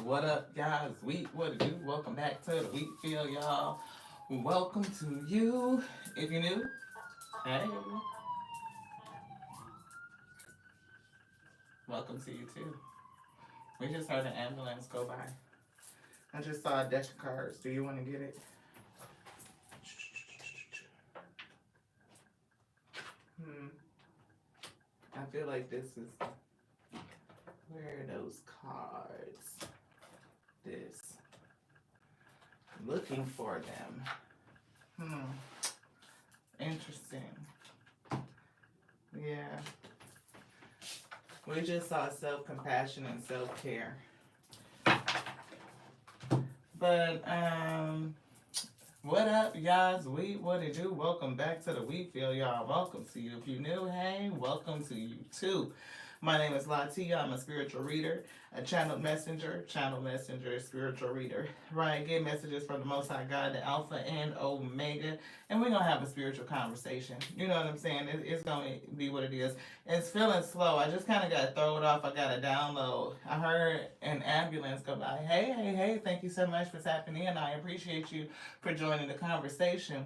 What up, guys? What it do? Welcome back to the Wheat Field, y'all. Welcome to you. If you're new, hey, welcome to you too. We just heard an ambulance go by. I just saw a deck of cards. Do you want to get it? Hmm. I feel like this is where are those cards? This. Looking for them. Interesting. Yeah. We just saw self-compassion and self-care. But what up, guys? What it do? Welcome back to the Wheat Field, y'all. Welcome to you. If you're new, hey, welcome to you too. My name is Latia. I'm a spiritual reader, a channeled messenger, spiritual reader. Right, get messages from the Most High God, the Alpha and Omega, and we're gonna have a spiritual conversation. You know what I'm saying? It's gonna be what it is. It's feeling slow. I just kind of got thrown off. I got a download. I heard an ambulance go by. Hey! Thank you so much for tapping in. I appreciate you for joining the conversation.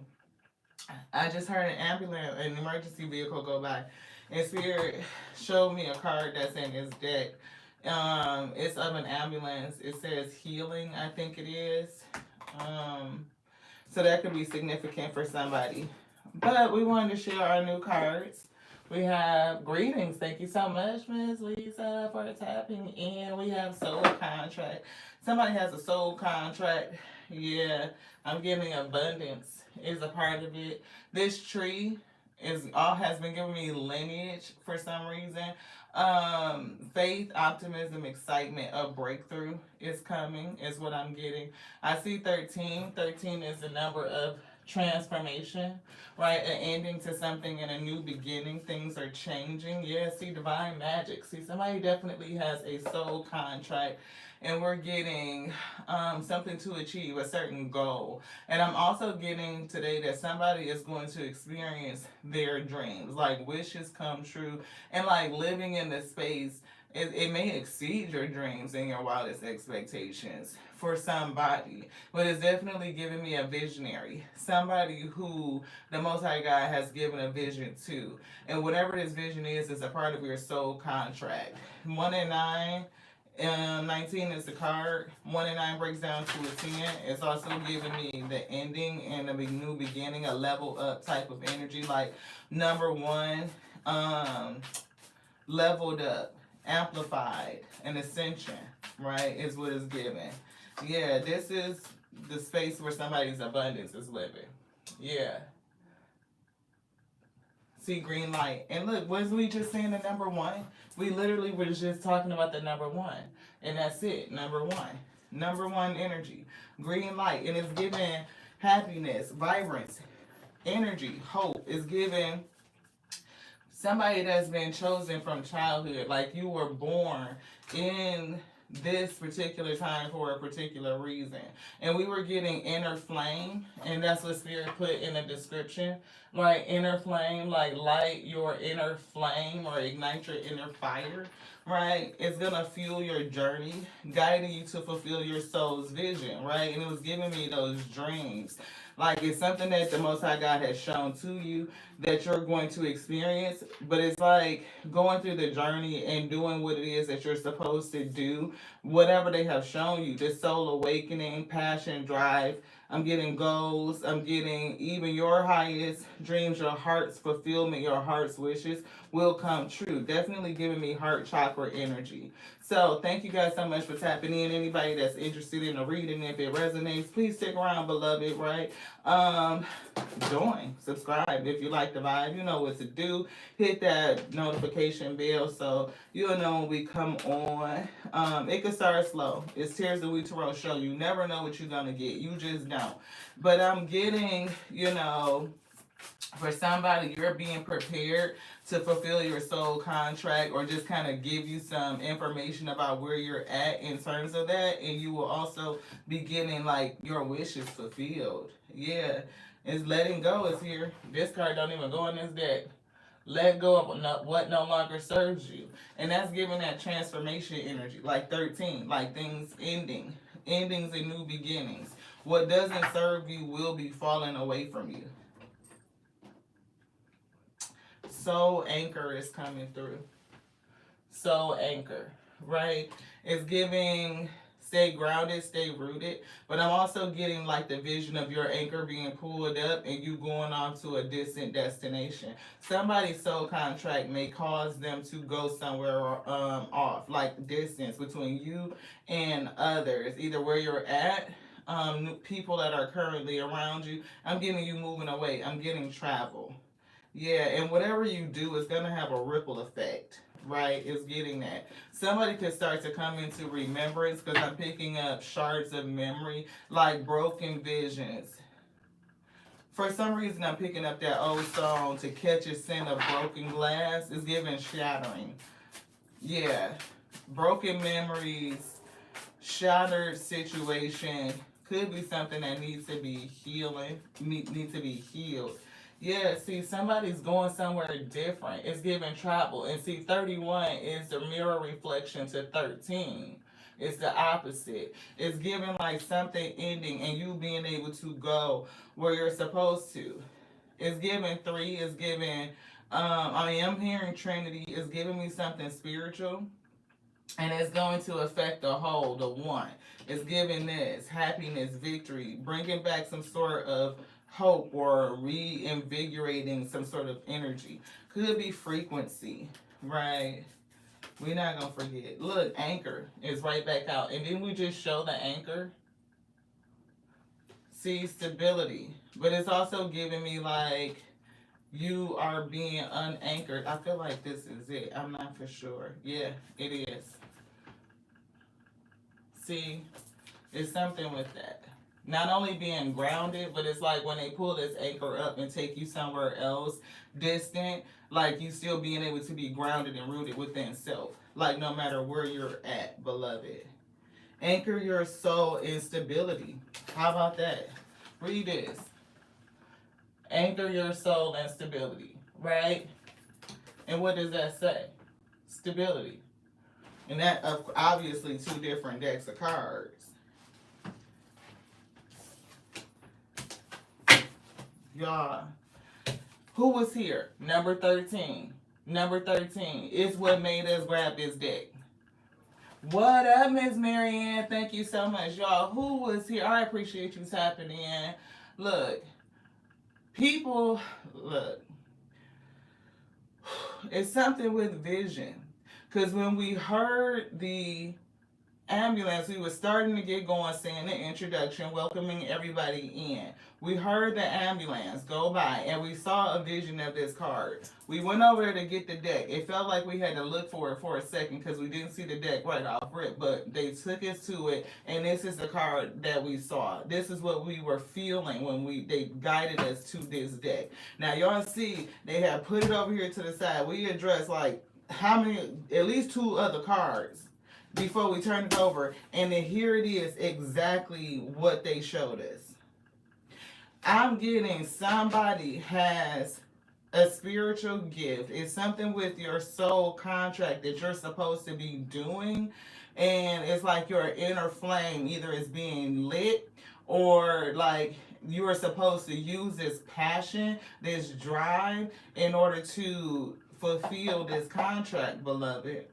I just heard an emergency vehicle go by. And Spirit showed me a card that's in his deck. It's of an ambulance. It says healing, I think it is. So that could be significant for somebody. But we wanted to share our new cards. We have greetings. Thank you so much, Miss Lisa, for tapping in. We have soul contract. Somebody has a soul contract. Yeah, I'm getting abundance is a part of it. This tree has been giving me lineage for some reason. Faith, optimism, excitement, a breakthrough is coming is what I'm getting. I see 13. 13 is the number of transformation, right? An ending to something and a new beginning. Things are changing. Yeah, see divine magic. See, somebody definitely has a soul contract, and we're getting something to achieve, a certain goal. And I'm also getting today that somebody is going to experience their dreams, like wishes come true, and like living in the space. It may exceed your dreams and your wildest expectations for somebody, but it's definitely giving me a visionary, somebody who the Most High God has given a vision to. And whatever this vision is a part of your soul contract. 1 and 9. 19 is the card. 1 and 9 breaks down to a 10. It's also giving me the ending and a new beginning, a level up type of energy. Like number 1, leveled up, amplified, an ascension, right? Is what it's giving. Yeah, this is the space where somebody's abundance is living. Yeah. See green light. And look, was we just saying the number 1? We literally were just talking about the number 1. And that's it. Number 1. Number 1 energy. Green light. And it's giving happiness, vibrance, energy, hope. It's giving somebody that's been chosen from childhood. Like you were born in this particular time for a particular reason. And we were getting inner flame, and that's what Spirit put in the description. Like inner flame, like light your inner flame or ignite your inner fire, right? It's gonna fuel your journey, guiding you to fulfill your soul's vision, right? And it was giving me those dreams. Like it's something that the Most High God has shown to you that you're going to experience, but it's like going through the journey and doing what it is that you're supposed to do, whatever they have shown you, this soul awakening, passion, drive. I'm getting goals. I'm getting even your highest dreams, your heart's fulfillment, your heart's wishes will come true. Definitely giving me heart chakra energy. So thank you guys so much for tapping in. Anybody that's interested in a reading, if it resonates, please stick around, beloved, right? Join, subscribe if you like the vibe. You know what to do. Hit that notification bell so you'll know when we come on. It can start slow. It's Tears of Wheat Tarot show. You never know what you're gonna get. You just don't. But I'm getting, for somebody, you're being prepared to fulfill your soul contract or just kind of give you some information about where you're at in terms of that. And you will also be getting like your wishes fulfilled. Yeah. It's letting go is here. This card don't even go in this deck. Let go of what no longer serves you. And that's giving that transformation energy, like 13, like things ending, endings and new beginnings. What doesn't serve you will be falling away from you. Soul anchor is coming through. Soul anchor, right? It's giving stay grounded, stay rooted. But I'm also getting like the vision of your anchor being pulled up and you going on to a distant destination. Somebody's soul contract may cause them to go somewhere off, like distance between you and others, either where you're at. People that are currently around you. I'm getting you moving away. I'm getting travel. Yeah, and whatever you do is going to have a ripple effect, right? It's getting that. Somebody could start to come into remembrance because I'm picking up shards of memory, like broken visions. For some reason, I'm picking up that old song, To Catch a Scent of Broken Glass. It's giving shattering. Yeah, broken memories, shattered situation could be something that needs to be needs to be healed. Yeah, see, somebody's going somewhere different. It's giving travel. And see, 31 is the mirror reflection to 13. It's the opposite. It's giving like something ending and you being able to go where you're supposed to. It's giving 3, it's giving, I'm hearing Trinity, it's giving me something spiritual and it's going to affect the whole, the one. It's giving this happiness, victory, bringing back some sort of hope or reinvigorating some sort of energy. Could be frequency, right? We're not gonna forget. Look, anchor is right back out. And then we just show the anchor. See, stability. But it's also giving me like you are being unanchored. I feel like this is it. I'm not for sure. Yeah, it is. See, it's something with that. Not only being grounded, but it's like when they pull this anchor up and take you somewhere else distant, like you still being able to be grounded and rooted within self. Like no matter where you're at, beloved. Anchor your soul in stability. How about that? Read this. Anchor your soul in stability, right? And what does that say? Stability. And that obviously 2 different decks of cards. Y'all, who was here? Number 13. Number 13 is what made us grab this deck. What up, Miss Marianne? Thank you so much. Y'all, who was here? I appreciate you tapping in. Look, people, look, it's something with vision. Because when we heard the ambulance, we were starting to get going, saying the introduction, welcoming everybody in. We heard the ambulance go by and we saw a vision of this card. We went over there to get the deck. It felt like we had to look for it for a second because we didn't see the deck right off rip, but they took us to it, and this is the card that we saw. This is what we were feeling when they guided us to this deck. Now y'all see they have put it over here to the side. We addressed like how many, at least 2 other cards before we turned it over, and then here it is, exactly what they showed us. I'm getting somebody has a spiritual gift. It's something with your soul contract that you're supposed to be doing, and it's like your inner flame either is being lit or like you are supposed to use this passion, this drive in order to fulfill this contract, beloved.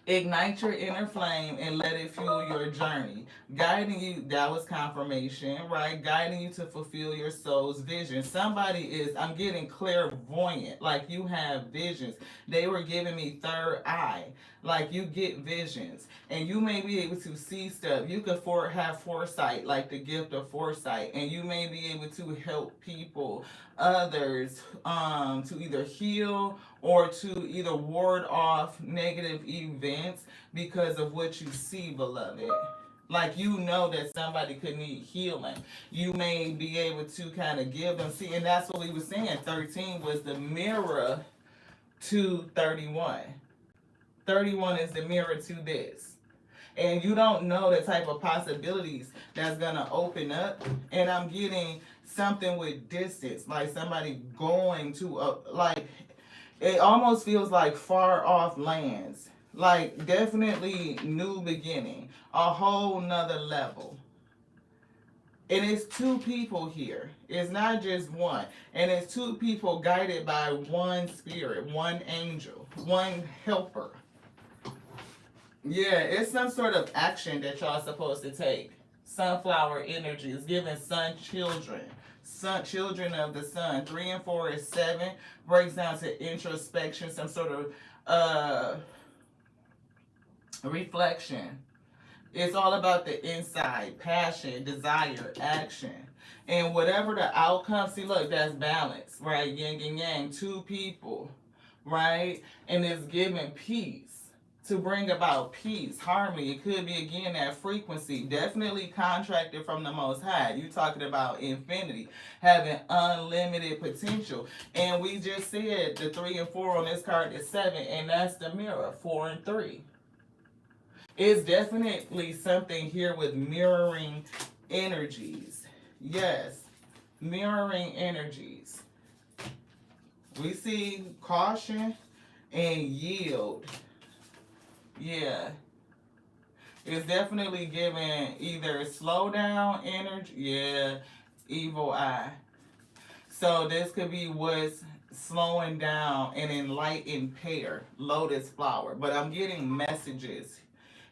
Ignite your inner flame and let it fuel your journey. Guiding you, that was confirmation, right? Guiding you to fulfill your soul's vision. Somebody is, I'm getting clairvoyant, like you have visions. They were giving me third eye, like you get visions. And you may be able to see stuff. You could have foresight, like the gift of foresight. And you may be able to help people, others, to either heal or to either ward off negative events because of what you see, beloved. Like you know that somebody could need healing. You may be able to kind of give them, see, and that's what we were saying. 13 was the mirror to 31. 31 is the mirror to this. And you don't know the type of possibilities that's going to open up. And I'm getting something with distance, like somebody going to like It almost feels like far off lands. Like definitely new beginning. A whole nother level. And it's two people here. It's not just one. And it's two people guided by one spirit, one angel, one helper. Yeah, it's some sort of action that y'all supposed to take. Sunflower energy is giving sun children. Sun children of the sun. 3 and 4 is 7. Breaks down to introspection, some sort of reflection. It's all about the inside, passion, desire, action. And whatever the outcome, see, look, that's balance, right? Yin and yang, two people, right? And it's giving peace to bring about peace, harmony. It could be, again, that frequency, definitely contracted from the Most High. You talking about infinity, having unlimited potential. And we just said the 3 and 4 on this card is 7, and that's the mirror, 4 and 3. It's definitely something here with mirroring energies. Yes, mirroring energies. We see caution and yield. Yeah. It's definitely giving either slow down energy. Yeah, evil eye. So this could be what's slowing down an enlightened pear, lotus flower. But I'm getting messages.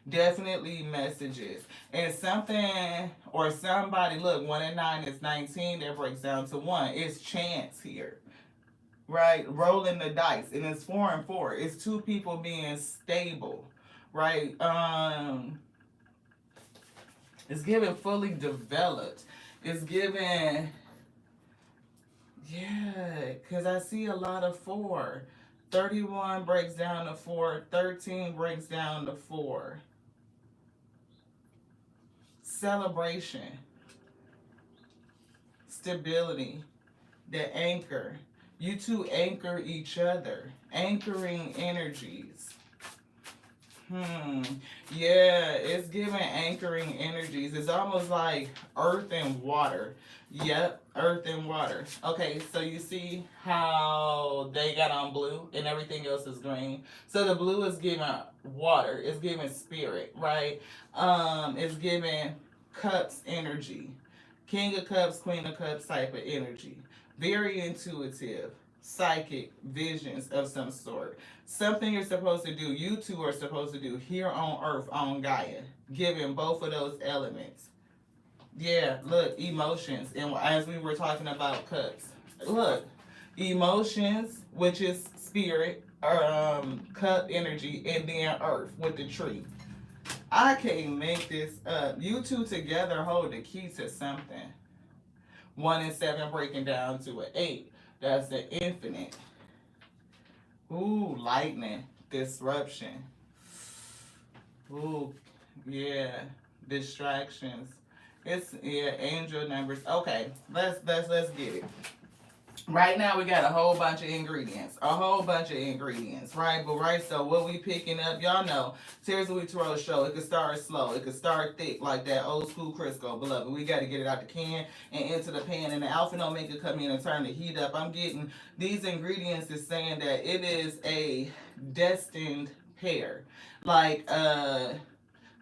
Definitely messages. And something or somebody, look, 1 and 9 is 19, that breaks down to 1. It's chance here. Right? Rolling the dice. And it's 4 and 4. It's two people being stable. Right? It's giving fully developed. It's giving, yeah, because I see a lot of 4. 31 breaks down to 4. 13 breaks down to 4. Celebration, stability, the anchor. You two anchor each other, anchoring energies. Yeah, it's giving anchoring energies. It's almost like earth and water. Yep, earth and water. Okay, so you see how they got on blue and everything else is green. So the blue is giving water. It's giving spirit, right? It's giving cups energy. King of Cups, Queen of Cups type of energy. Very intuitive, psychic visions of some sort. Something you're supposed to do, you two are supposed to do here on Earth, on Gaia. Giving both of those elements. Yeah, look, emotions. And as we were talking about cups, look, emotions, which is spirit, cup energy, and then earth with the tree. I can't make this up. You two together hold the key to something. 1 and 7 breaking down to an 8. That's the infinite. Ooh, lightning, disruption. Ooh, yeah, distractions. It's, yeah, angel numbers. Okay, let's get it. Right now we got a whole bunch of ingredients. Right? But right, so what we picking up, y'all know, Tears of Wheat Tarot show, it could start slow, it could start thick, like that old school Crisco, beloved. We got to get it out the can and into the pan, and the Alpha and Omega come in and turn the heat up. I'm getting these ingredients is saying that it is a destined pair. Like,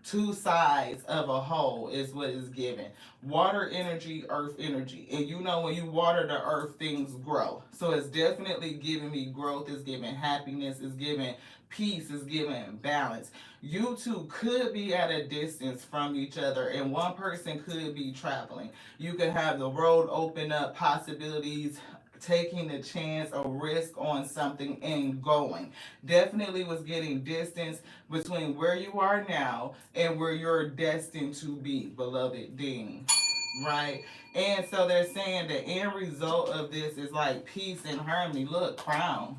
two sides of a whole is what is given. Water energy, earth energy. And you know when you water the earth, things grow. So it's definitely giving me growth, it's giving happiness, it's giving peace, it's giving balance. You two could be at a distance from each other and one person could be traveling. You could have the road open up, possibilities, taking a chance, a risk on something and going. Definitely was getting distance between where you are now and where you're destined to be, beloved Ding. Right? And so they're saying the end result of this is like peace and harmony. Look, crown.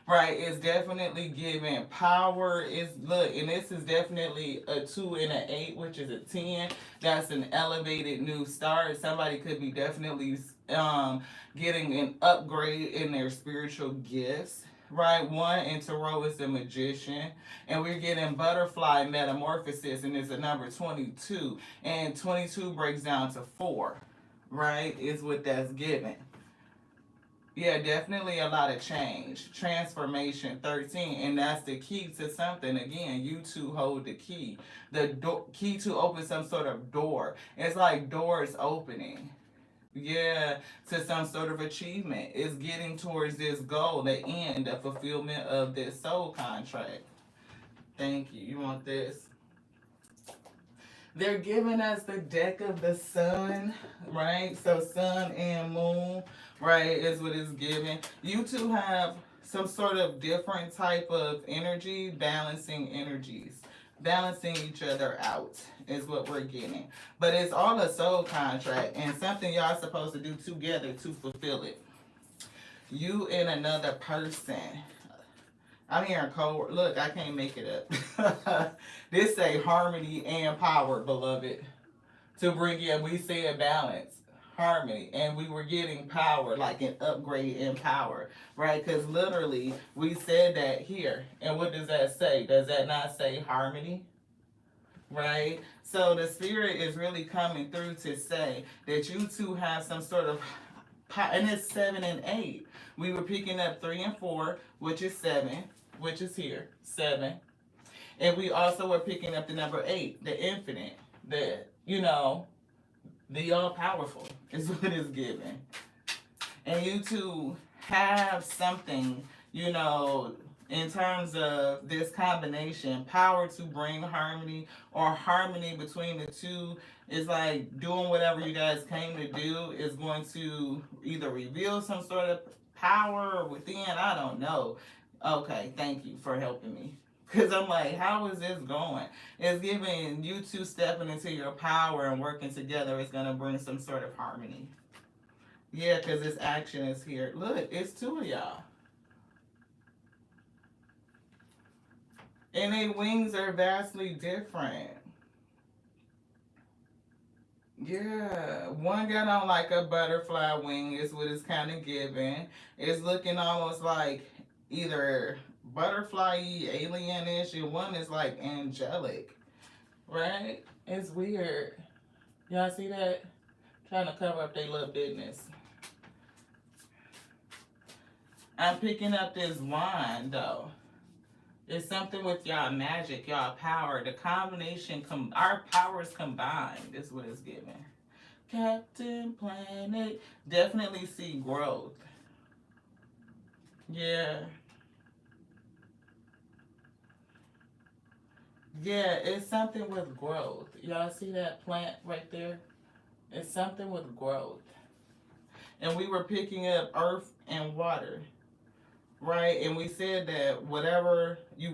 Right, it's definitely giving power. It's look, and this is definitely a 2 and an 8, which is a 10. That's an elevated new start. Somebody could be definitely getting an upgrade in their spiritual gifts. Right, 1 in Tarot is the magician, and we're getting butterfly metamorphosis, and it's a number 22, and 22 breaks down to 4. Right, is what that's given. Yeah, definitely a lot of change, transformation. 13, and that's the key to something. Again, you two hold the key, key to open some sort of door. It's like doors opening. Yeah, to some sort of achievement. It's getting towards this goal, the end, the fulfillment of this soul contract. Thank you. You want this? They're giving us the deck of the sun, right? So sun and moon, right, is what it's giving. You two have some sort of different type of energy, balancing energies. Balancing each other out is what we're getting. But it's all a soul contract and something y'all supposed to do together to fulfill it. You and another person. I'm hearing cold. Look, I can't make it up. This say harmony and power, beloved. To bring in, we said balance, harmony, and we were getting power, like an upgrade in power, right? Because literally, we said that here. And what does that say? Does that not say harmony? Right? So the spirit is really coming through to say that you two have some sort of, and it's 7 and 8. We were picking up 3 and 4, which is 7, which is here, 7. And we also were picking up the number 8, the infinite, the all powerful is what it's given. And you two have something, in terms of this combination, power to bring harmony or harmony between the two is like doing whatever you guys came to do is going to either reveal some sort of power within. I don't know. Okay, thank you for helping me. Because I'm like, how is this going? It's giving you two stepping into your power and working together is going to bring some sort of harmony. Yeah, because this action is here. Look, it's 2 of y'all. And their wings are vastly different. Yeah, one got on like a butterfly wing is what it's kind of giving. It's looking almost like either butterfly-y, alien-ish, and one is like angelic, right? It's weird. Y'all see that? Trying to cover up their little business. I'm picking up this wand though. It's something with y'all magic, y'all power. The combination, our powers combined is what it's giving. Captain Planet. Definitely see growth. Yeah. Yeah, it's something with growth. Y'all see that plant right there? It's something with growth. And we were picking up earth and water. Right? And we said that whenever you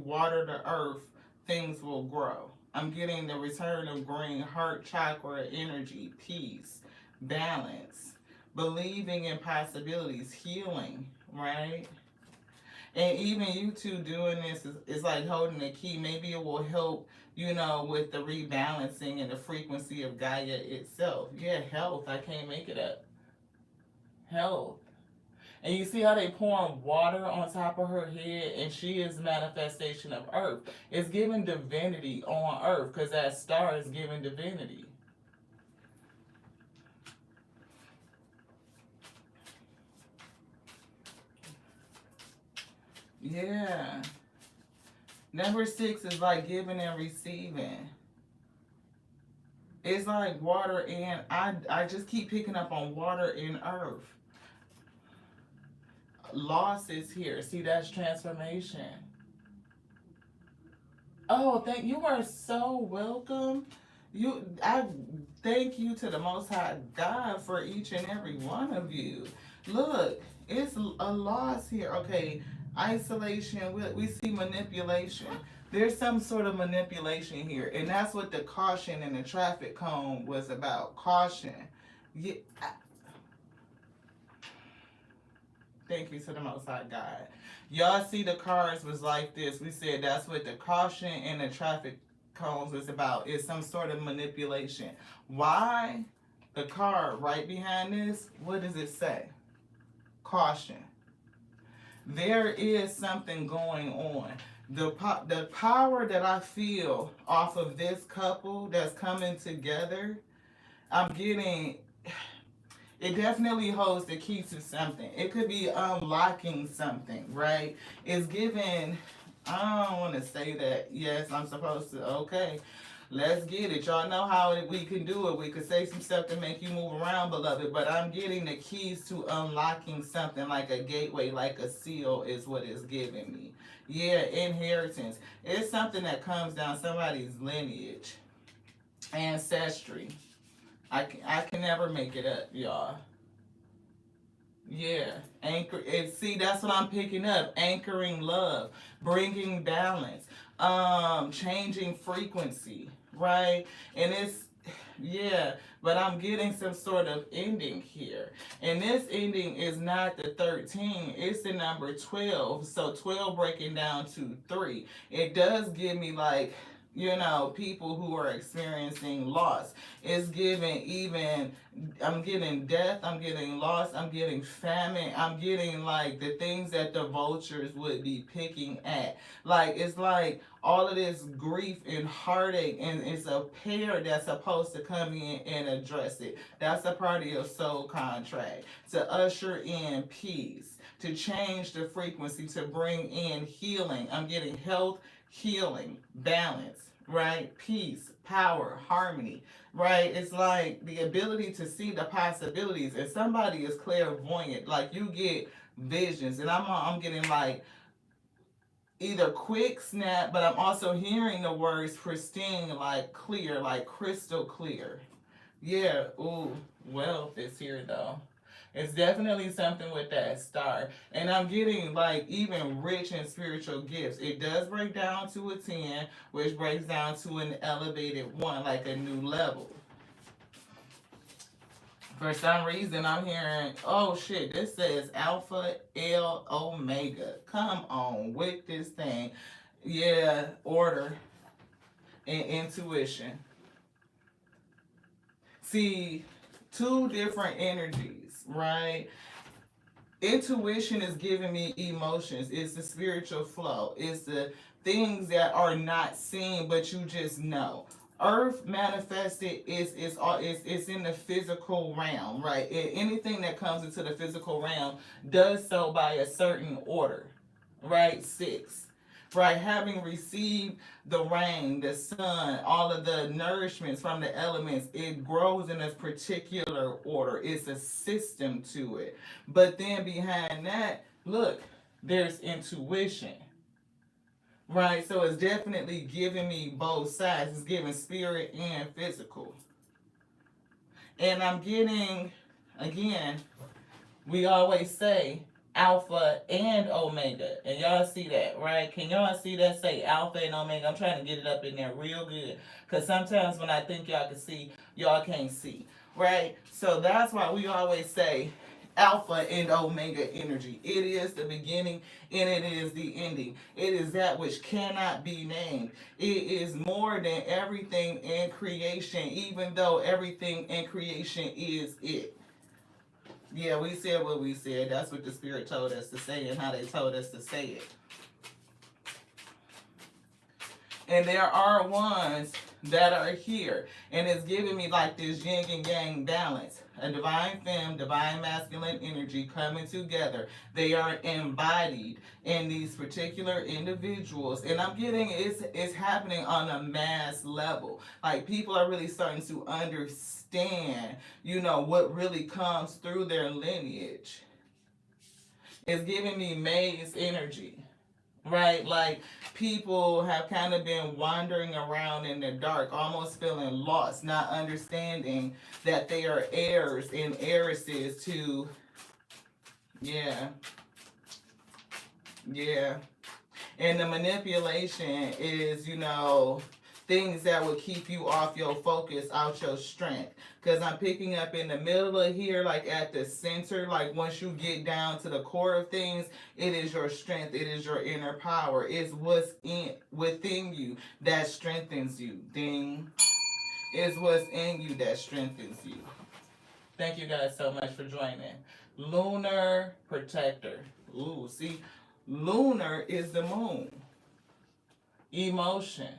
water the earth, things will grow. I'm getting the return of green heart chakra energy, peace, balance, believing in possibilities, healing, right? And even you two doing this is like holding the key. Maybe it will help, with the rebalancing and the frequency of Gaia itself. Yeah, health. I can't make it up. Health. And you see how they pouring water on top of her head, and she is manifestation of earth. It's giving divinity on earth, because that star is giving divinity. Yeah. Number 6 is like giving and receiving. It's like water and I just keep picking up on water and earth. Loss is here. See, that's transformation. Oh, you are so welcome. I thank you to the Most High God for each and every one of you. Look, it's a loss here. Okay, isolation. We see manipulation. There's some sort of manipulation here, and that's what the caution in the traffic cone was about. Caution. Yeah. Thank you to the Most High God. Y'all see the cars was like this. We said that's what the caution and the traffic cones was about. It's some sort of manipulation. Why? The car right behind this, what does it say? Caution. There is something going on. The power that I feel off of this couple that's coming together, I'm getting... it definitely holds the key to something. It could be unlocking something, right? It's given, I don't want to say that, yes, I'm supposed to, okay. Let's get it. Y'all know how we can do it. We could say some stuff to make you move around, beloved. But I'm getting the keys to unlocking something like a gateway, like a seal is what it's giving me. Yeah, inheritance. It's something that comes down somebody's lineage, ancestry. I can never make it up, y'all. Yeah, anchor. See, that's what I'm picking up. Anchoring love, bringing balance, changing frequency, right? And it's yeah, but I'm getting some sort of ending here, and this ending is not the 13. It's the number 12. So 12 breaking down to 3. It does give me like, people who are experiencing loss. It's giving even, I'm getting death, I'm getting loss, I'm getting famine, I'm getting like the things that the vultures would be picking at. Like, it's like all of this grief and heartache, and it's a pair that's supposed to come in and address it. That's a part of your soul contract to usher in peace, to change the frequency, to bring in healing. I'm getting health, healing, balance, right? Peace, power, harmony, right? It's like the ability to see the possibilities. And somebody is clairvoyant, like you get visions, and I'm getting like either quick snap, but I'm also hearing the words pristine, like clear, like crystal clear. Yeah, ooh, wealth is here though. It's definitely something with that star. And I'm getting like even rich in spiritual gifts. It does break down to a 10, which breaks down to an elevated 1, like a new level. For some reason, I'm hearing, oh shit, this says Alpha L Omega. Come on with this thing. Yeah, order and intuition. See, two different energies, right? Intuition is giving me emotions. It's the spiritual flow. It's the things that are not seen, but you just know. Earth manifested is in the physical realm, right? Anything that comes into the physical realm does so by a certain order, right? 6, right? Having received the rain, the sun, all of the nourishments from the elements, it grows in a particular order. It's a system to it. But then behind that, look, there's intuition. Right, so it's definitely giving me both sides. It's giving spirit and physical. And I'm getting, again, we always say alpha and omega. And y'all see that, right? Can y'all see that say alpha and omega? I'm trying to get it up in there real good. Because sometimes when I think y'all can see, y'all can't see. Right? So that's why we always say alpha and omega energy. It is the beginning and it is the ending. It is that which cannot be named. It is more than everything in creation, even though everything in creation is it. Yeah, we said what we said. That's what the Spirit told us to say and how they told us to say it. And there are ones that are here. And it's giving me like this yin and yang balance. A divine femme, divine masculine energy coming together. They are embodied in these particular individuals. And I'm getting it's happening on a mass level. Like people are really starting to understand, what really comes through their lineage. It's giving me May's energy. Right? Like people have kind of been wandering around in the dark, almost feeling lost, not understanding that they are heirs and heiresses to, yeah, yeah. And the manipulation is, things that will keep you off your focus, out your strength. Because I'm picking up in the middle of here, like at the center, like once you get down to the core of things, it is your strength, it is your inner power. It's what's within you that strengthens you. Ding. It's what's in you that strengthens you. Thank you guys so much for joining. Lunar protector. Ooh, see, lunar is the moon. Emotion.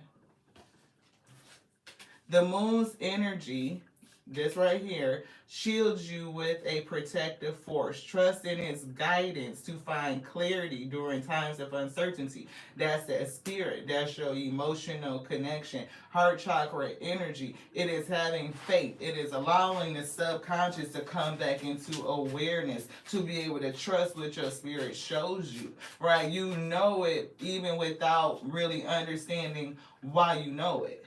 The moon's energy this right here, shields you with a protective force. Trust in its guidance to find clarity during times of uncertainty. That's that spirit. That's your emotional connection. Heart chakra energy. It is having faith. It is allowing the subconscious to come back into awareness, to be able to trust what your spirit shows you, right? You know it even without really understanding why you know it.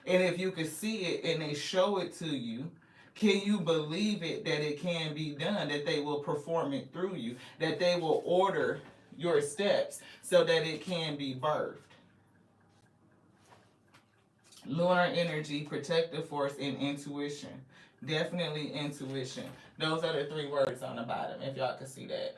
And if you can see it and they show it to you, can you believe it that it can be done, that they will perform it through you, that they will order your steps so that it can be birthed? Lunar energy, protective force, and intuition. Definitely intuition. Those are the three words on the bottom, if y'all can see that.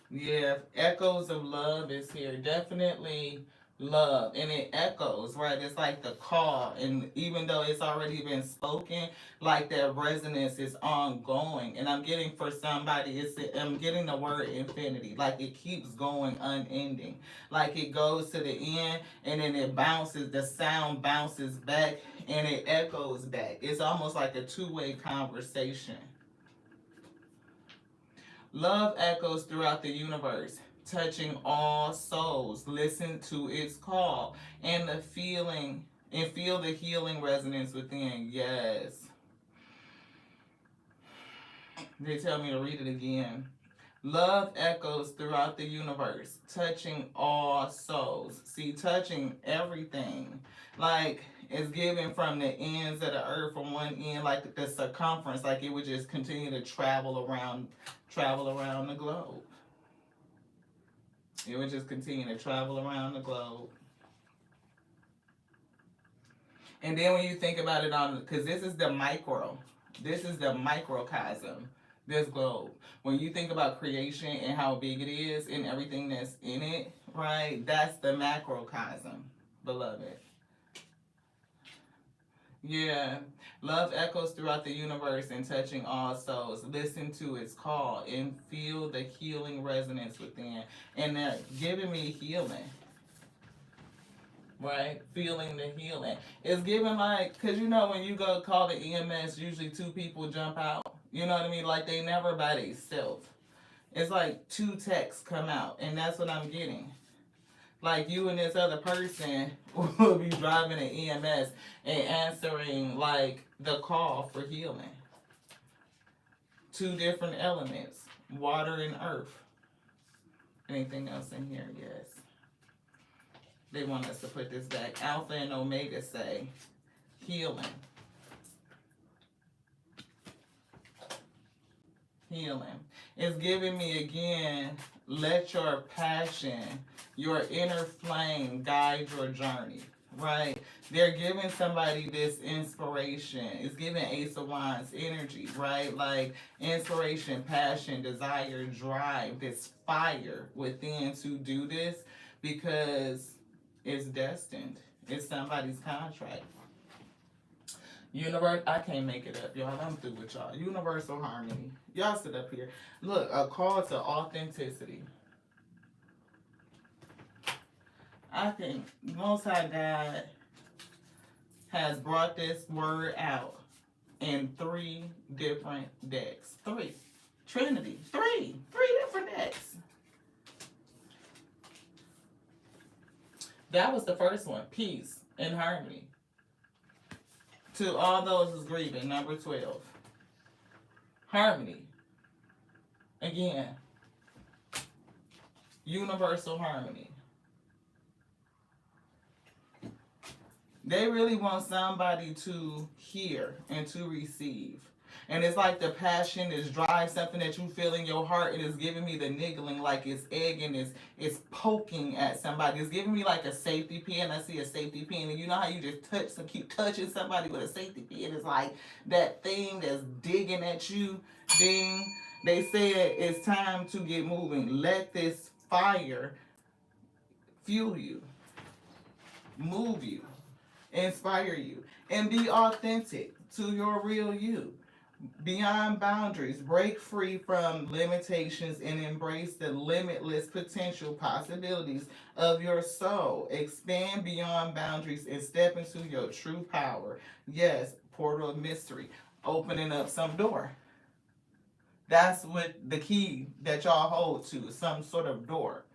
Yeah, echoes of love is here. Definitely love. And it echoes, right? It's like the call. And even though it's already been spoken, like that resonance is ongoing. And I'm getting for somebody, I'm getting the word infinity. Like it keeps going unending. Like it goes to the end and then it bounces, the sound bounces back and it echoes back. It's almost like a two-way conversation. Love echoes throughout the universe, touching all souls. Listen to its call and the feeling and feel the healing resonance within. Yes. They tell me to read it again. Love echoes throughout the universe, touching all souls. See, touching everything. Like it's given from the ends of the earth, from one end, like the circumference, like it would just continue to travel around the globe. It would just continue to travel around the globe. And then when you think about it because this is the microcosm, this globe. When you think about creation and how big it is and everything that's in it, right? That's the macrocosm, beloved. Yeah. Love echoes throughout the universe and touching all souls. Listen to its call and feel the healing resonance within. And they're giving me healing. Right? Feeling the healing. It's giving like, because you know when you go call the EMS, usually two people jump out. You know what I mean? Like they never by themselves. It's like two texts come out, and that's what I'm getting. Like you and this other person will be driving an EMS and answering like the call for healing. Two different elements, water and earth. Anything else in here? Yes. They want us to put this back. Alpha and Omega say healing. Healing. It's giving me again, let your passion, your inner flame guide your journey, right? They're giving somebody this inspiration. It's giving Ace of Wands energy, right? Like inspiration, passion, desire, drive, this fire within to do this because it's destined. It's somebody's contract. Universe, I can't make it up, y'all. I'm through with y'all. Universal harmony. Y'all sit up here. Look, a call to authenticity. I think Most High God has brought this word out in 3 different decks. 3. Trinity. 3. 3 different decks. That was the first one. Peace and harmony. To all those who's grieving, number 12. Harmony. Again. Universal harmony. They really want somebody to hear and to receive. And it's like the passion is drive, something that you feel in your heart. It is giving me the niggling, like it's egging, it's poking at somebody. It's giving me like a safety pin. I see a safety pin, and you know how you just keep touching somebody with a safety pin. It's like that thing that's digging at you. Ding. They said it's time to get moving. Let this fire fuel you, move you, inspire you, and be authentic to your real you. Beyond boundaries, break free from limitations and embrace the limitless potential possibilities of your soul. Expand beyond boundaries and step into your true power. Yes, portal of mystery, opening up some door. That's what the key that y'all hold to, some sort of door.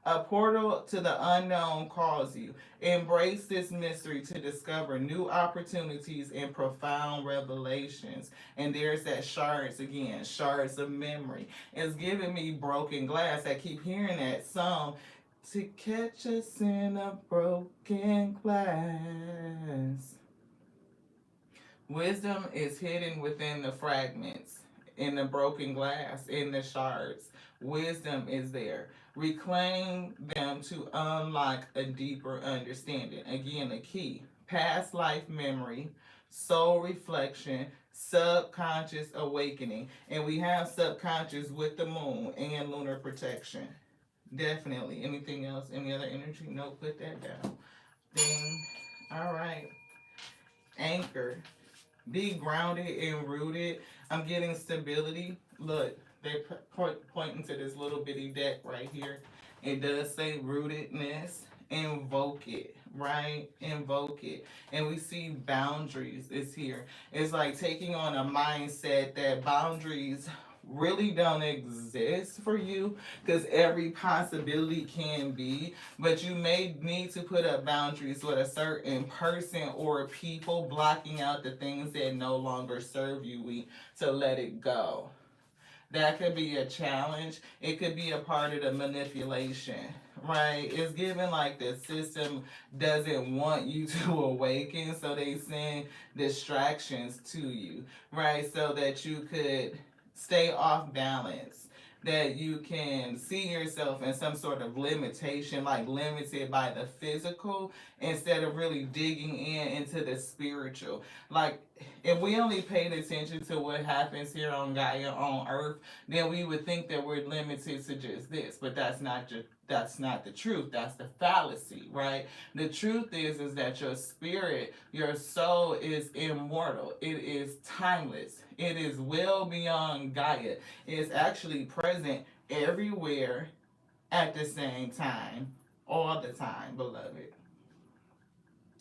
A portal to the unknown calls you. Embrace this mystery to discover new opportunities and profound revelations. And there's that shards again, shards of memory. It's giving me broken glass. I keep hearing that song. To catch us in a broken glass. Wisdom is hidden within the fragments, in the broken glass, in the shards. Wisdom is there. Reclaim them to unlock a deeper understanding. Again, the key: past life memory, soul reflection, subconscious awakening. And we have subconscious with the moon and lunar protection. Definitely. Anything else? Any other energy? No, put that down. Ding. All right. Anchor. Be grounded and rooted. I'm getting stability. Look, they pointing to this little bitty deck right here. It does say rootedness. Invoke it, right? Invoke it. And we see boundaries is here. It's like taking on a mindset that boundaries really don't exist for you, because every possibility can be, but you may need to put up boundaries with a certain person or people, blocking out the things that no longer serve you, to let it go. That could be a challenge. It could be a part of the manipulation, right? It's given like the system doesn't want you to awaken, so they send distractions to you, right? So that you could stay off balance, that you can see yourself in some sort of limitation, like limited by the physical, instead of really digging into the spiritual. Like, if we only paid attention to what happens here on Gaia, on Earth, then we would think that we're limited to just this. But that's not the truth. That's the fallacy, right? The truth is that your spirit, your soul is immortal. It is timeless. It is well beyond Gaia. It's actually present everywhere at the same time, all the time, beloved.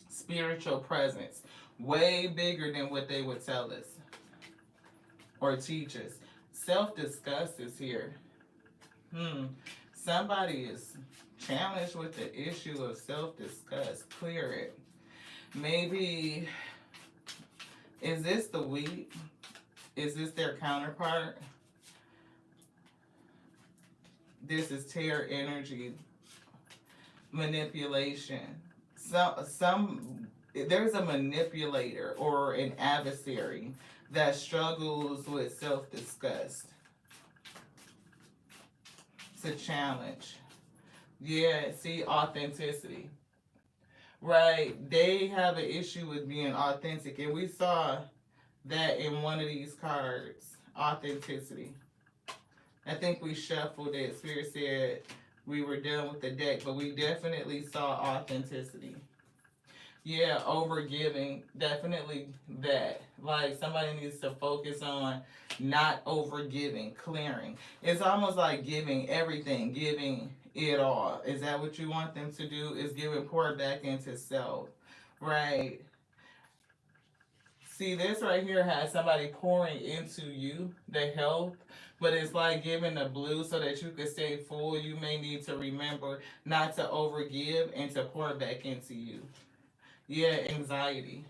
Spiritual presence, way bigger than what they would tell us or teach us. Self-disgust is here. Somebody is challenged with the issue of self-disgust. Clear it. Maybe, is this the wheat? Is this their counterpart? This is tear energy, manipulation. There's a manipulator or an adversary that struggles with self-disgust. It's a challenge. Yeah, see, authenticity. Right? They have an issue with being authentic, and we saw that in one of these cards, authenticity. I think we shuffled it. Spirit said we were done with the deck, but we definitely saw authenticity. Yeah, overgiving, definitely that. Like, somebody needs to focus on not overgiving, clearing. It's almost like giving everything, giving it all. Is that what you want them to do? Is give and pour back into self, right? See, this right here has somebody pouring into you, the health, but it's like giving the blue so that you can stay full. You may need to remember not to overgive and to pour back into you. Yeah, anxiety.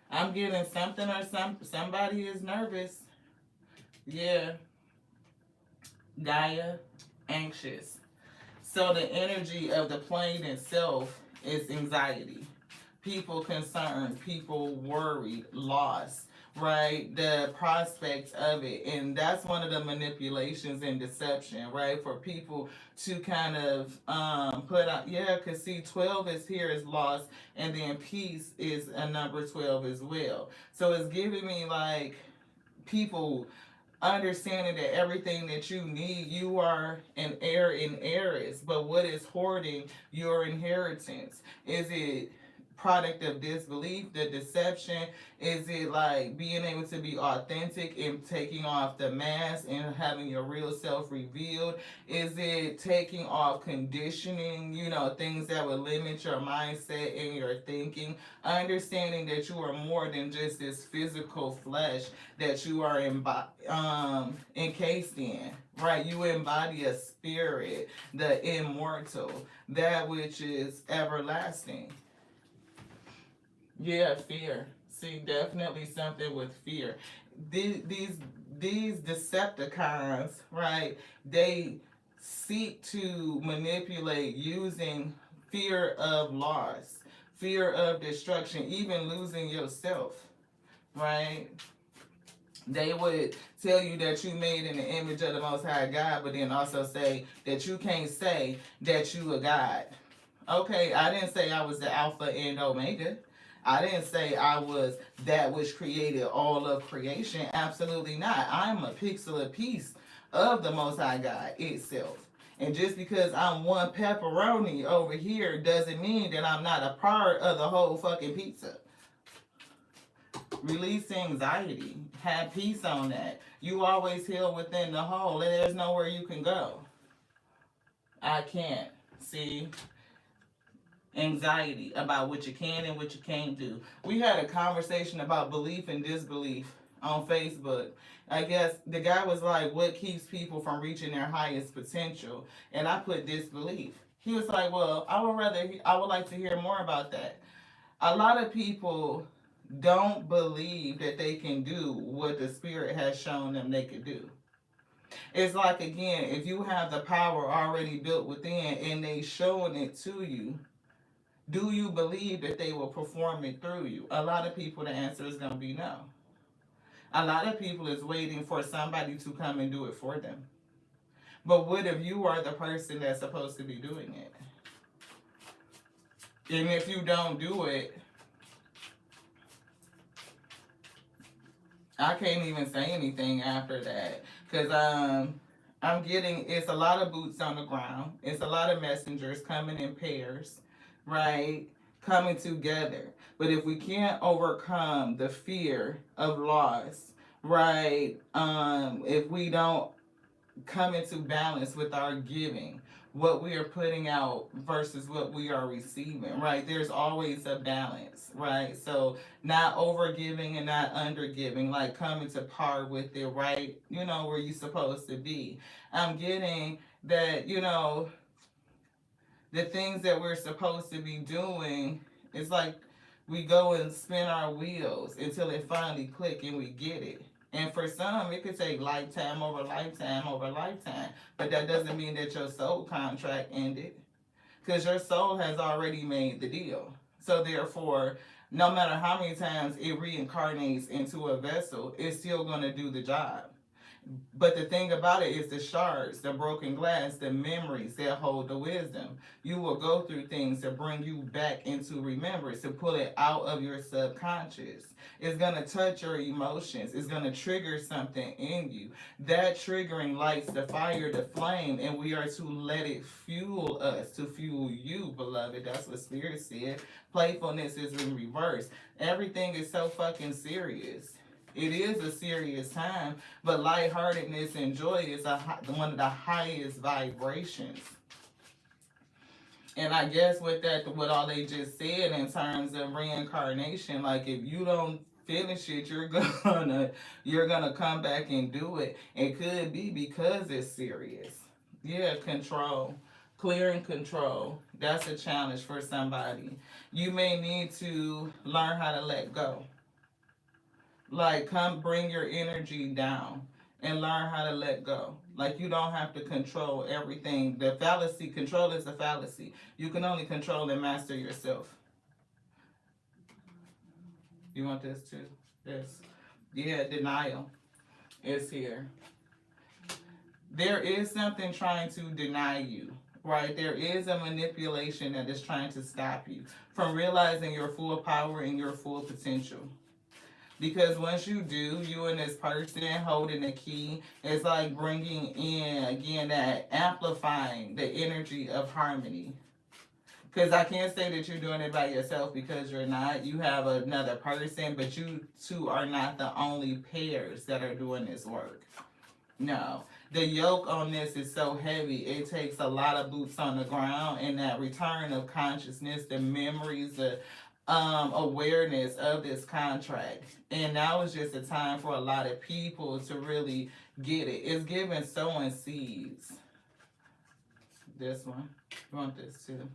I'm getting something or somebody is nervous. Yeah, Gaia, anxious. So the energy of the plane itself is anxiety. People concerned, people worried, lost, right? The prospect of it. And that's one of the manipulations and deception, right? For people to kind of put out, yeah, because see, 12 is here is lost, and then peace is a number 12 as well. So it's giving me like people understanding that everything that you need, you are an heir in heiress. But what is hoarding your inheritance? Is it product of disbelief, the deception? Is it like being able to be authentic and taking off the mask and having your real self revealed? Is it taking off conditioning, things that would limit your mindset and your thinking? Understanding that you are more than just this physical flesh that you are encased in, right? You embody a spirit, the immortal, that which is everlasting. Yeah, fear. See, definitely something with fear. These Decepticons, right? They seek to manipulate using fear of loss, fear of destruction, even losing yourself, right? They would tell you that you made in the image of the Most High God, but then also say that you can't say that you a God. Okay, I didn't say I was the Alpha and Omega. I didn't say I was that which created all of creation. Absolutely not. I'm a pixel a piece of the Most High God itself. And just because I'm one pepperoni over here doesn't mean that I'm not a part of the whole fucking pizza. Release anxiety. Have peace on that. You always heal within the whole, and there's nowhere you can go. I can't. See? Anxiety about what you can and what you can't do. We had a conversation about belief and disbelief on Facebook. I guess the guy was like, what keeps people from reaching their highest potential? And I put disbelief. He was like, well, I would like to hear more about that. A lot of people don't believe that they can do what the spirit has shown them they could do. It's like, again, if you have the power already built within and they showing it to you, do you believe that they will perform it through you? A lot of people, the answer is going to be no. A lot of people is waiting for somebody to come and do it for them. But what if you are the person that's supposed to be doing it? And if you don't do it, I can't even say anything after that. Because I'm getting, it's a lot of boots on the ground. It's a lot of messengers coming in pairs, right? Coming together. But if we can't overcome the fear of loss, right? If we don't come into balance with our giving, what we are putting out versus what we are receiving, right? There's always a balance, right? So not over giving and not under giving, like coming to par with it, right? Where you're supposed to be. I'm getting that, the things that we're supposed to be doing, it's like we go and spin our wheels until it finally click and we get it. And for some, it could take lifetime over lifetime over lifetime. But that doesn't mean that your soul contract ended. Because your soul has already made the deal. So therefore, no matter how many times it reincarnates into a vessel, it's still going to do the job. But the thing about it is the shards, the broken glass, the memories that hold the wisdom. You will go through things to bring you back into remembrance, to pull it out of your subconscious. It's going to touch your emotions. It's going to trigger something in you. That triggering lights the fire, the flame, and we are to let it fuel us, to fuel you, beloved. That's what Spirit said. Playfulness is in reverse. Everything is so fucking serious. It is a serious time, but lightheartedness and joy is one of the highest vibrations. And I guess with that, what all they just said in terms of reincarnation, like if you don't finish it, you're gonna come back and do it. It could be because it's serious. Yeah, control. Clear and control. That's a challenge for somebody. You may need to learn how to let go. Like, come bring your energy down and learn how to let go. Like, you don't have to control everything. The fallacy, control is a fallacy. You can only control and master yourself. You want this too? This. Yeah, denial is here. There is something trying to deny you, right? There is a manipulation that is trying to stop you from realizing your full power and your full potential. Because once you do, you and this person holding the key, it's like bringing in, again, that amplifying the energy of harmony. Because I can't say that you're doing it by yourself, because you're not. You have another person, but you two are not the only pairs that are doing this work. No. The yoke on this is so heavy, it takes a lot of boots on the ground, and that return of consciousness, the memories, the awareness of this contract. And now is just a time for a lot of people to really get it. It's giving sowing seeds. This one. You want this too?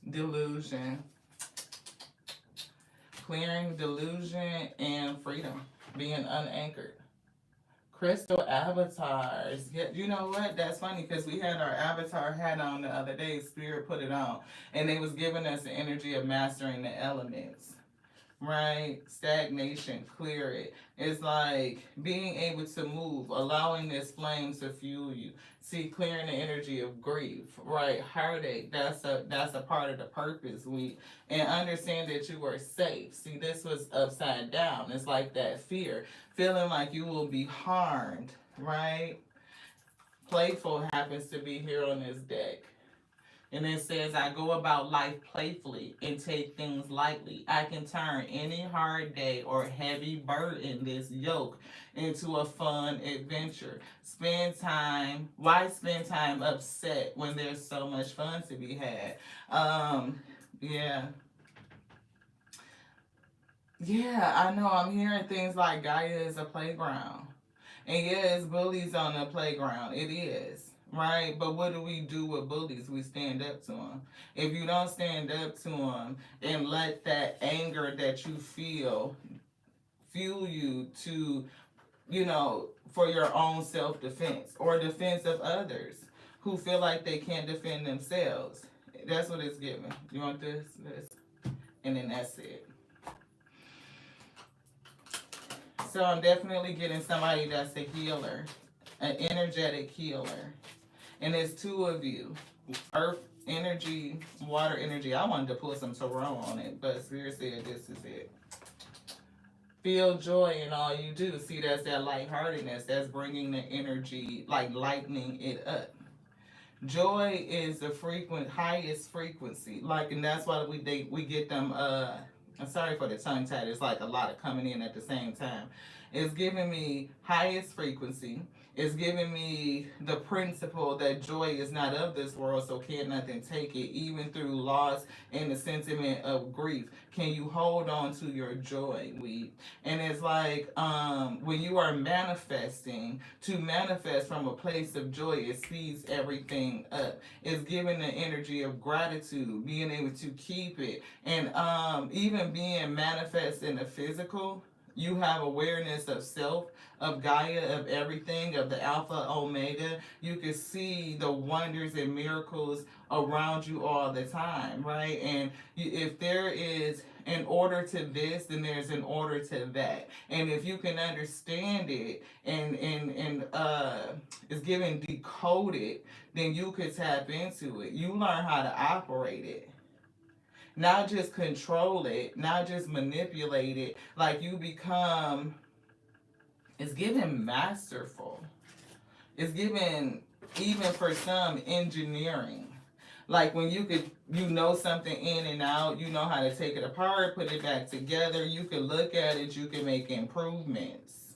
Delusion. Clearing delusion and freedom. Being unanchored. Crystal avatars. Yeah, you know what? That's funny, because we had our avatar hat on the other day. Spirit put it on. And they was giving us the energy of mastering the elements. Right? Stagnation, clear it. It's like being able to move, allowing this flame to fuel you. See, clearing the energy of grief, right? Heartache, that's a part of the purpose. And understand that you are safe. See, this was upside down. It's like that fear, feeling like you will be harmed, right? Playful happens to be here on this deck. And it says, I go about life playfully and take things lightly. I can turn any hard day or heavy burden, this yoke, into a fun adventure. Why spend time upset when there's so much fun to be had? Yeah. Yeah, I know. I'm hearing things like Gaia is a playground. And yeah, it's bullies on the playground. It is. Right? But what do we do with bullies? We stand up to them. If you don't stand up to them and let that anger that you feel fuel you to, for your own self-defense or defense of others who feel like they can't defend themselves. That's what it's giving. You want this? This. And then that's it. So I'm definitely getting somebody that's a healer, an energetic healer. And there's two of you, earth energy, water energy. I wanted to pull some tarot on it, but Spirit said this is it. Feel joy in all you do. See, that's that lightheartedness. That's bringing the energy, like lightening it up. Joy is the highest frequency. And that's why we get them. I'm sorry for the tongue tie. It's like a lot of coming in at the same time. It's giving me highest frequency. It's giving me the principle that joy is not of this world, so can nothing take it. Even through loss and the sentiment of grief, can you hold on to your joy, And it's like when you are manifesting, to manifest from a place of joy, it speeds everything up. It's giving the energy of gratitude, being able to keep it, and even being manifest in the physical. You have awareness of self, of Gaia, of everything, of the Alpha, Omega. You can see the wonders and miracles around you all the time, right? And if there is an order to this, then there's an order to that. And if you can understand it and it's given decoded, then you could tap into it. You learn how to operate it. Not just control it, not just manipulate it. Like you become, it's given masterful. It's given, even for some, engineering. Like when you know something in and out, you know how to take it apart, put it back together. You can look at it, you can make improvements.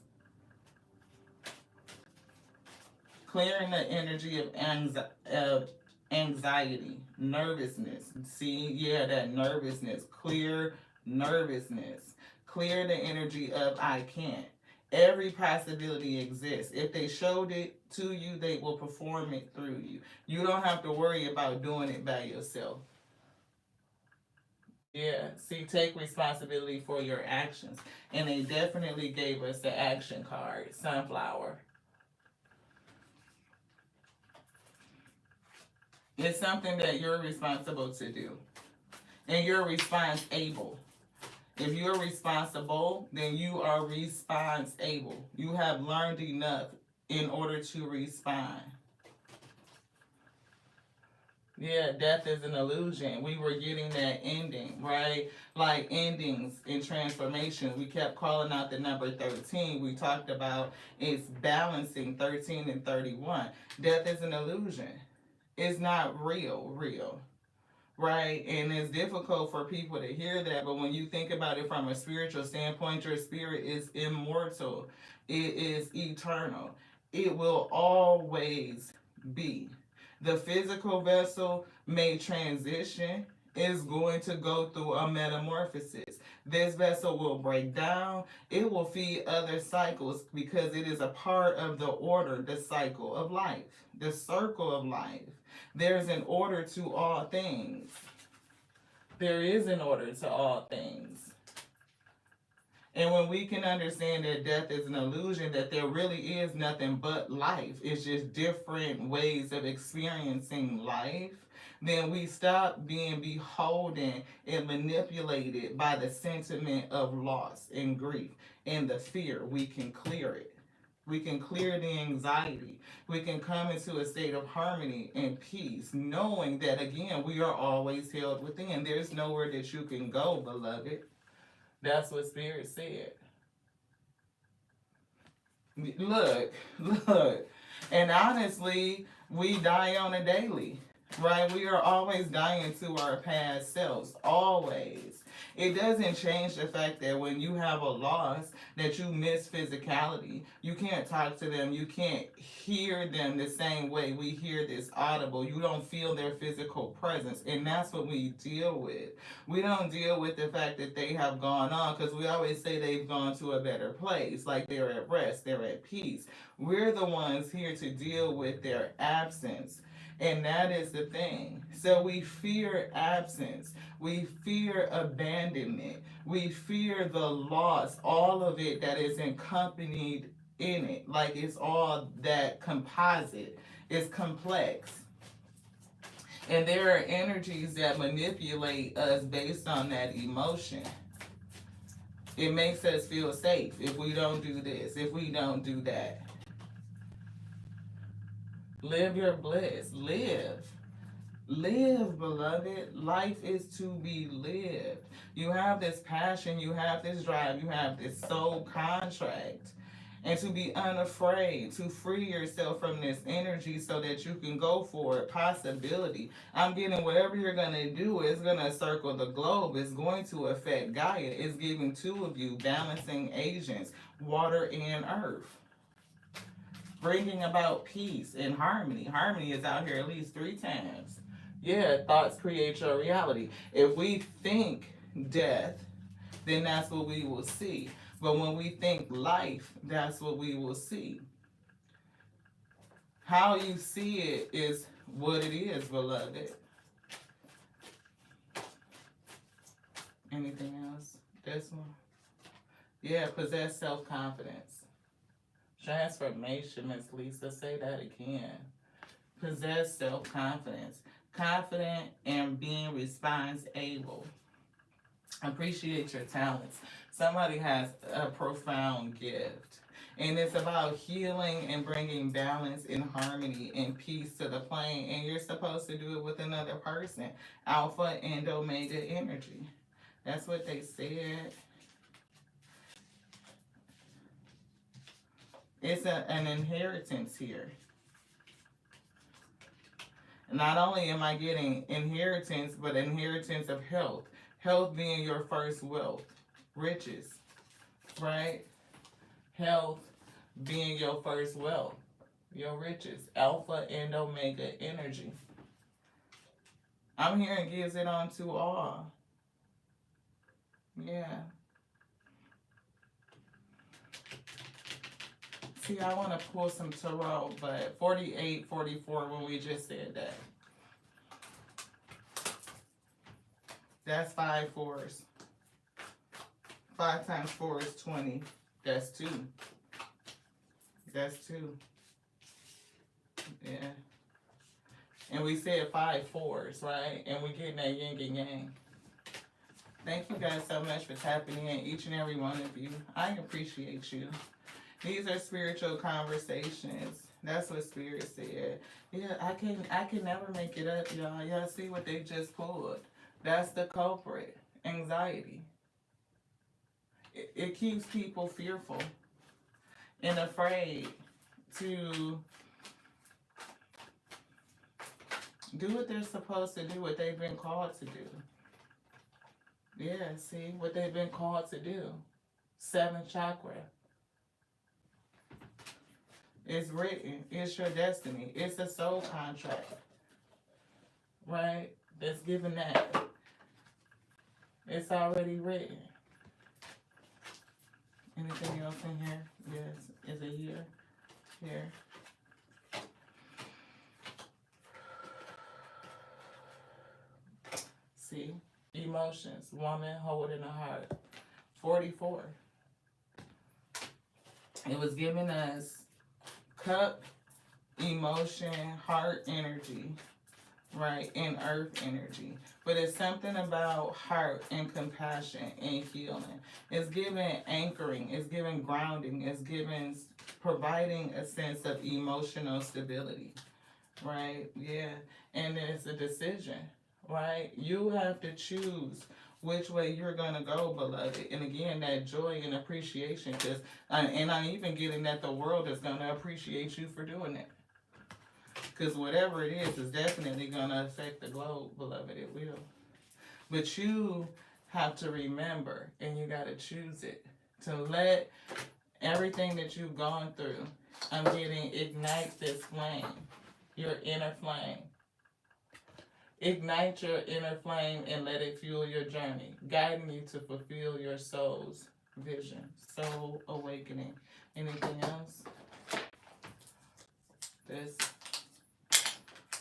Clearing the energy of anxiety, nervousness. See, yeah, that nervousness. Clear nervousness. Clear the energy of I can't. Every possibility exists. If they showed it to you, they will perform it through you. You don't have to worry about doing it by yourself. Yeah, see, take responsibility for your actions. And they definitely gave us the action card, sunflower. It's something that you're responsible to do. And you're responsible. If you're responsible, then you are responsible. You have learned enough in order to respond. Yeah, death is an illusion. We were getting that ending, right? Like endings in transformation. We kept calling out the number 13. We talked about it's balancing 13 and 31. Death is an illusion. It's not real, right? And it's difficult for people to hear that, but when you think about it from a spiritual standpoint, your spirit is immortal, it is eternal, it will always be. The physical vessel may transition, is going to go through a metamorphosis. This vessel will break down, it will feed other cycles because it is a part of the order, the cycle of life, the circle of life. There's an order to all things. There is an order to all things. And when we can understand that death is an illusion, that there really is nothing but life, it's just different ways of experiencing life, then we stop being beholden and manipulated by the sentiment of loss and grief and the fear. We can clear it. We can clear the anxiety. We can come into a state of harmony and peace, knowing that, again, we are always held within. There's nowhere that you can go, beloved. That's what Spirit said. Look, look. And honestly, we die on a daily, right? We are always dying to our past selves, always. It doesn't change the fact that when you have a loss, that you miss physicality. You can't talk to them. You can't hear them the same way we hear this audible. You don't feel their physical presence. And that's what we deal with. We don't deal with the fact that they have gone on, because we always say they've gone to a better place, like they're at rest, they're at peace. We're the ones here to deal with their absence. And that is the thing. So we fear absence. We fear abandonment. We fear the loss, all of it that is accompanied in it. Like it's all that composite. It's complex. And there are energies that manipulate us based on that emotion. It makes us feel safe if we don't do this, if we don't do that. Live your bliss. Live. Live, beloved. Life is to be lived. You have this passion, you have this drive, you have this soul contract. And to be unafraid, to free yourself from this energy so that you can go for it. Possibility. I'm getting whatever you're going to do is going to circle the globe. It's going to affect Gaia. It's giving two of you balancing agents, water and earth. Bringing about peace and harmony. Harmony is out here at least 3 times. Yeah, thoughts create your reality. If we think death, then that's what we will see. But when we think life, that's what we will see. How you see it is what it is, beloved. Anything else? This one? Yeah, possess self-confidence. Transformation, Miss Lisa, say that again. Possess self-confidence. Confident and being response able. Appreciate your talents. Somebody has a profound gift. And it's about healing and bringing balance and harmony and peace to the plane. And you're supposed to do it with another person. Alpha and Omega energy. That's what they said. It's an inheritance here. Not only am I getting inheritance, but inheritance of health. Health being your first wealth. Riches, right? Health being your first wealth. Your riches. Alpha and Omega energy. I'm hearing gives it on to all. Yeah. See, I want to pull some tarot, but 48, 44 when we just said that. That's 5 fours. 5 times 4 is 20. That's 2. That's 2. Yeah. And we said 5 fours, right? And we're getting that yin and yang. Thank you guys so much for tapping in, each and every one of you. I appreciate you. These are spiritual conversations. That's what Spirit said. Yeah, I can never make it up, y'all. Y'all see what they just pulled. That's the culprit. Anxiety. It keeps people fearful and afraid to do what they're supposed to do, what they've been called to do. Yeah, see what they've been called to do. Seventh chakra. It's written. It's your destiny. It's a soul contract, right? That's given that. It's already written. Anything else in here? Yes. Is it here? Here. See? Emotions. Woman holding a heart. 44. It was giving us cup, emotion, heart energy, right? And earth energy. But it's something about heart and compassion and healing. It's giving anchoring. It's giving grounding. It's giving providing a sense of emotional stability, right? Yeah. And it's a decision, right? You have to choose which way you're going to go, beloved. And again, that joy and appreciation. And I'm even getting that the world is going to appreciate you for doing it. Because whatever it is definitely going to affect the globe, beloved. It will. But you have to remember, and you got to choose it, to let everything that you've gone through, I'm getting ignite this flame, your inner flame. Ignite your inner flame and let it fuel your journey, guiding you to fulfill your soul's vision. Soul awakening. Anything else? This.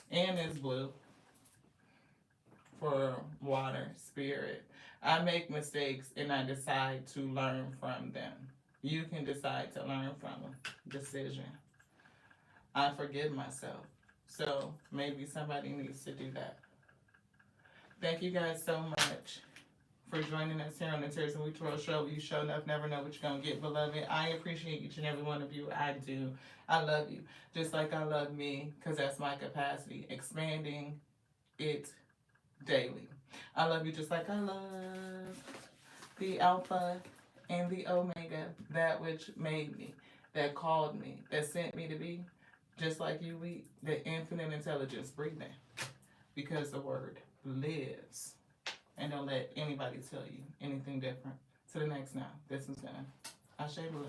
And it's blue for water, spirit. I make mistakes and I decide to learn from them. You can decide to learn from them. Decision. I forgive myself. So maybe somebody needs to do that. Thank you guys so much for joining us here on the Tears and We Twirl Show. You show enough, never know what you're going to get, beloved. I appreciate each and every one of you. I do. I love you. Just like I love me, because that's my capacity. Expanding it daily. I love you just like I love the Alpha and the Omega, that which made me, that called me, that sent me to be, just like you, we, the infinite intelligence breathing, because the word lives. And don't let anybody tell you anything different. To the next now. This is done. Ashe, beloved.